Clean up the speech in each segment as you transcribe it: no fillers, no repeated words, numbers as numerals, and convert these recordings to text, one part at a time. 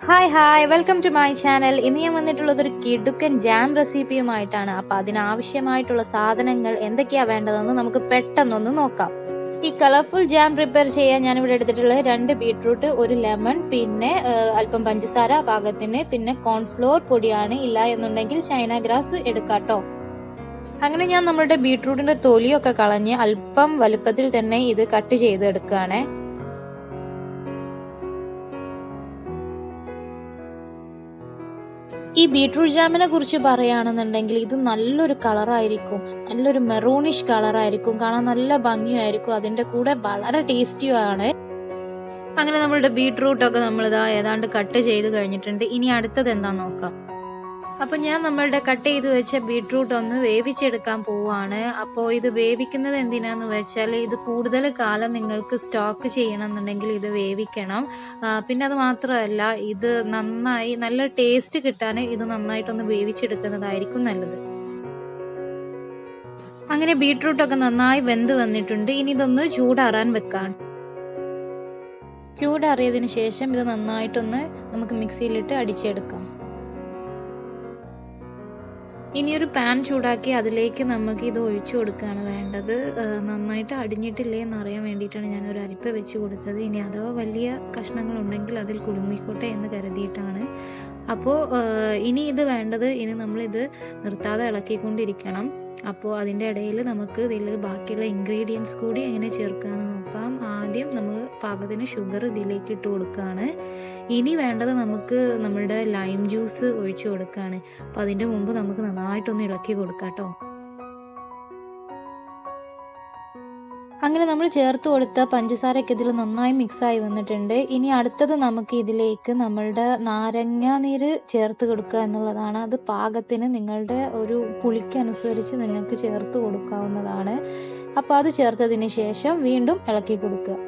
Hi welcome to my channel. ഇന്ന് ഞാൻ വന്നിട്ടുള്ളത് ഒരു കിടുക്കൻ ജാം റെസിപ്പിയുമായിട്ടാണ്. അപ്പോൾ അതിനാവശ്യമായിട്ടുള്ള സാധനങ്ങൾ എന്തൊക്കെയാ വേണ്ടതെന്ന് നമുക്ക് പെട്ടെന്നൊന്ന് നോക്കാം. ഈ കളർഫുൾ ജാം പ്രിപ്പയർ ചെയ്യാൻ ഞാനിവിടെ എടുത്തിട്ടുള്ളത് 2 ബീട്രൂട്ട്, 1 ലെമൺ, പിന്നെ അല്പം പഞ്ചസാര പാകത്തിന്, പിന്നെ കോൺഫ്ലോർ പൊടിയാണ്. ഇല്ല എന്നുണ്ടെങ്കിൽ ചൈന ഗ്രാസ് എടുക്കാട്ടോ. അങ്ങനെ ഞാൻ നമ്മുടെ ബീട്രൂട്ടിന്റെ തൊലിയൊക്കെ കളഞ്ഞ് അല്പം വലുപ്പത്തിൽ തന്നെ ഇത് കട്ട് ചെയ്തെടുക്കുകയാണ്. ഈ ബീട്രൂട്ട് ജാമിനെ കുറിച്ച് പറയുകയാണെന്നുണ്ടെങ്കിൽ ഇത് നല്ലൊരു കളറായിരിക്കും, നല്ലൊരു മെറൂണിഷ് കളറായിരിക്കും, കാണാൻ നല്ല ഭംഗിയായിരിക്കും, അതിന്റെ കൂടെ വളരെ ടേസ്റ്റിയുമാണ്. അങ്ങനെ നമ്മളുടെ ബീട്രൂട്ടൊക്കെ നമ്മളിതാ ഏതാണ്ട് കട്ട് ചെയ്ത് കഴിഞ്ഞിട്ടുണ്ട്. ഇനി അടുത്തത് എന്താന്ന് നോക്കാം. അപ്പോൾ ഞാൻ നമ്മളുടെ കട്ട് ചെയ്ത് വെച്ച ബീട്രൂട്ട് ഒന്ന് വേവിച്ചെടുക്കാൻ പോവാണ്. അപ്പോൾ ഇത് വേവിക്കുന്നത് എന്തിനാന്ന് വെച്ചാൽ ഇത് കൂടുതൽ കാലം നിങ്ങൾക്ക് സ്റ്റോക്ക് ചെയ്യണമെന്നുണ്ടെങ്കിൽ ഇത് വേവിക്കണം. പിന്നെ അത് മാത്രമല്ല, ഇത് നന്നായി നല്ല ടേസ്റ്റ് കിട്ടാൻ ഇത് നന്നായിട്ടൊന്ന് വേവിച്ചെടുക്കുന്നതായിരിക്കും നല്ലത്. അങ്ങനെ ബീട്രൂട്ടൊക്കെ നന്നായി വെന്ത് വന്നിട്ടുണ്ട്. ഇനി ഇതൊന്ന് ചൂടാറാൻ വെക്കാം. ചൂടാറിയതിന് ശേഷം ഇത് നന്നായിട്ടൊന്ന് നമുക്ക് മിക്സിയിലിട്ട് അടിച്ചെടുക്കാം. ഇനിയൊരു പാൻ ചൂടാക്കി അതിലേക്ക് നമുക്ക് ഇത് ഒഴിച്ചു കൊടുക്കുകയാണ് വേണ്ടത്. നന്നായിട്ട് അടിഞ്ഞിട്ടില്ലേ എന്നറിയാൻ വേണ്ടിയിട്ടാണ് ഞാനൊരു അരിപ്പ വെച്ച് കൊടുത്തത്. ഇനി അഥവാ വലിയ കഷ്ണങ്ങളുണ്ടെങ്കിൽ അതിൽ കുടുങ്ങിക്കോട്ടെ എന്ന് കരുതിയിട്ടാണ്. അപ്പോൾ ഇനി ഇത് വേണ്ടത്, ഇനി നമ്മളിത് നിർത്താതെ ഇളക്കിക്കൊണ്ടിരിക്കണം. അപ്പോൾ അതിൻ്റെ ഇടയിൽ നമുക്ക് ഇതിൽ ബാക്കിയുള്ള ഇൻഗ്രീഡിയൻസ് കൂടി എങ്ങനെ ചേർക്കാമെന്ന് നോക്കാം. ആദ്യം നമ്മൾ പാകത്തിന് ഷുഗർ ഇതിലേക്ക് ഇട്ട് കൊടുക്കുകയാണ്. ഇനി വേണ്ടത് നമുക്ക് നമ്മളുടെ ലൈം ജ്യൂസ് ഒഴിച്ചു കൊടുക്കുകയാണ്. അപ്പോൾ അതിൻ്റെ മുമ്പ് നമുക്ക് നന്നായിട്ടൊന്ന് ഇളക്കി കൊടുക്കാം കേട്ടോ. അങ്ങനെ നമ്മൾ ചേർത്ത് കൊടുത്ത പഞ്ചസാരയൊക്കെ ഇതിൽ നന്നായി മിക്സായി വന്നിട്ടുണ്ട്. ഇനി അടുത്തത് നമുക്ക് ഇതിലേക്ക് നമ്മളുടെ നാരങ്ങ നീര് ചേർത്ത് കൊടുക്കുക എന്നുള്ളതാണ്. അത് പാകത്തിന് നിങ്ങളുടെ ഒരു പുളിക്കനുസരിച്ച് നിങ്ങൾക്ക് ചേർത്ത് കൊടുക്കാവുന്നതാണ്. അപ്പോൾ അത് ചേർത്തതിന് ശേഷം വീണ്ടും ഇളക്കി കൊടുക്കുക.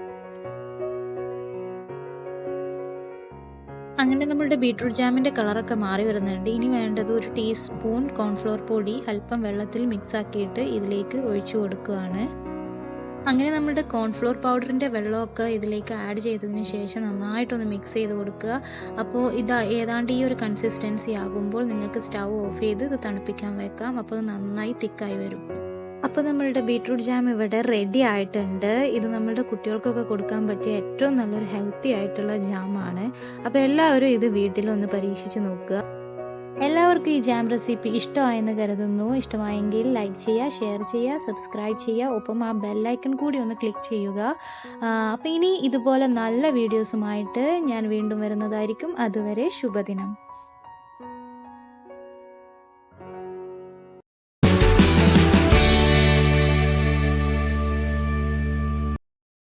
അങ്ങനെ നമ്മളുടെ ബീട്രൂട്ട് ജാമിൻ്റെ കളറൊക്കെ മാറി വരുന്നുണ്ട്. ഇനി വേണ്ടത് ഒരു ടീസ്പൂൺ കോൺഫ്ലോർ പൊടി അല്പം വെള്ളത്തിൽ മിക്സ് ആക്കിയിട്ട് ഇതിലേക്ക് ഒഴിച്ചു കൊടുക്കുകയാണ്. അങ്ങനെ നമ്മുടെ കോൺഫ്ലോർ പൗഡറിൻ്റെ വെള്ളമൊക്കെ ഇതിലേക്ക് ആഡ് ചെയ്തതിന് ശേഷം നന്നായിട്ടൊന്ന് മിക്സ് ചെയ്ത് കൊടുക്കുക. അപ്പോൾ ഏതാണ്ട് ഈ ഒരു കൺസിസ്റ്റൻസി ആകുമ്പോൾ നിങ്ങൾക്ക് സ്റ്റൗ ഓഫ് ചെയ്ത് ഇത് തണുപ്പിക്കാൻ വെക്കാം. അപ്പോൾ അത് നന്നായി തിക്കായി വരും. അപ്പോൾ നമ്മളുടെ ബീട്രൂട്ട് ജാം ഇവിടെ റെഡി ആയിട്ടുണ്ട്. ഇത് നമ്മളുടെ കുട്ടികൾക്കൊക്കെ കൊടുക്കാൻ പറ്റിയ ഏറ്റവും നല്ലൊരു ഹെൽത്തി ആയിട്ടുള്ള ജാമാണ്. അപ്പോൾ എല്ലാവരും ഇത് വീട്ടിലൊന്ന് പരീക്ഷിച്ച് നോക്കുക. എല്ലാവർക്കും ഈ ജാം റെസിപ്പി ഇഷ്ടമായെന്ന് കരുതുന്നു. ഇഷ്ടമായെങ്കിൽ ലൈക്ക് ചെയ്യുക, ഷെയർ ചെയ്യുക, സബ്സ്ക്രൈബ് ചെയ്യുക, ഒപ്പം ആ ബെല്ലൈക്കൺ കൂടി ഒന്ന് ക്ലിക്ക് ചെയ്യുക. അപ്പോൾ ഇനി ഇതുപോലെ നല്ല വീഡിയോസുമായിട്ട് ഞാൻ വീണ്ടും വരുന്നതായിരിക്കും. അതുവരെ ശുഭദിനം.